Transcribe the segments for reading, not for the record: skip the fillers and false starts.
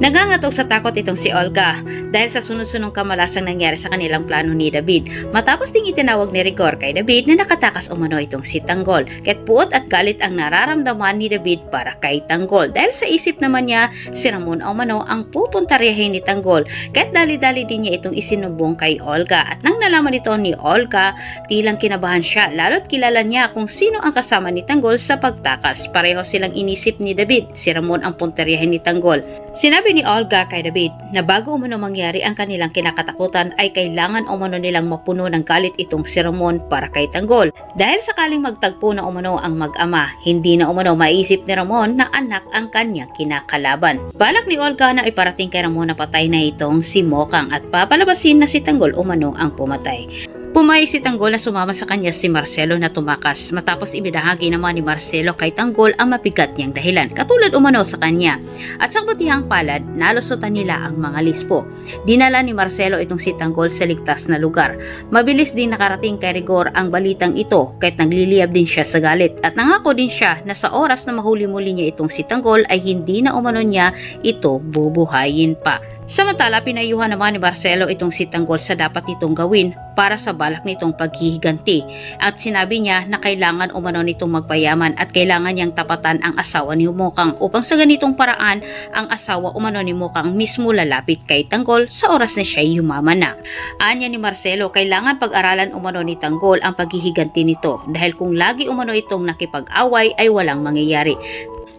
Nagangatog sa takot itong si Olga dahil sa sunod-sunong kamalasang nangyari sa kanilang plano ni David matapos ding itinawag ni Rigor kay David na nakatakas umano itong si Tanggol. Kaya't puot at galit ang nararamdaman ni David para kay Tanggol dahil sa isip naman niya si Ramon umano ang pupuntaryahin ni Tanggol, kaya't dali-dali din niya itong isinubong kay Olga. At nang nalaman ito ni Olga, tilang kinabahan siya lalo't kilala niya kung sino ang kasama ni Tanggol sa pagtakas. Pareho silang inisip ni David, si Ramon ang puntaryahin ni Tanggol. Sinabi ni Olga kay David na bago umano mangyari ang kanilang kinakatakutan ay kailangan umano nilang mapuno ng galit itong si Ramon para kay Tanggol. Dahil sakaling magtagpo na umano ang mag-ama, hindi na umano maisip ni Ramon na anak ang kanyang kinakalaban. Balak ni Olga na iparating kay Ramon na patay na itong si Mokang at papalabasin na si Tanggol umano ang pumatay. Pumayag si Tanggol na sumama sa kanya si Marcelo na tumakas matapos ibinahagi naman ni Marcelo kay Tanggol ang mabigat niyang dahilan katulad umano sa kanya. At sa kabutihang palad, nalusutan nila ang mga lispo. Dinala ni Marcelo itong si Tanggol sa ligtas na lugar. Mabilis din nakarating kay Rigor ang balitang ito kahit nagliliyab din siya sa galit at nangako din siya na sa oras na mahuli-muli niya itong si Tanggol ay hindi na umano niya ito bubuhayin pa. Samantala, pinayuhan naman ni Marcelo itong si Tanggol sa dapat nitong gawin para sa balak nitong paghihiganti at sinabi niya na kailangan umano nitong magpayaman at kailangan niyang tapatan ang asawa ni Mokang upang sa ganitong paraan ang asawa umano ni Mokang mismo lalapit kay Tanggol sa oras na siya yumaman na. Anya ni Marcelo, kailangan pag-aralan umano ni Tanggol ang paghihiganti nito dahil kung lagi umano itong nakipag-away ay walang mangyayari.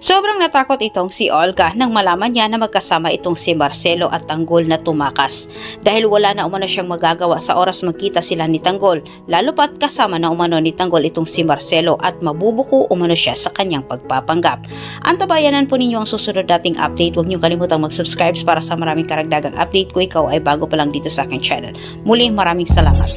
Sobrang natakot itong si Olga nang malaman niya na magkasama itong si Marcelo at Tanggol na tumakas dahil wala na umano siyang magagawa sa oras magkita sila ni Tanggol, lalo pat kasama na umano ni Tanggol itong si Marcelo at mabubuko umano siya sa kanyang pagpapanggap. Antabayanan po ninyo ang susunod nating update. Huwag niyo kalimutang mag-subscribe para sa maraming karagdagang update ko ikaw ay bago pa lang dito sa aking channel. Muli maraming salamat.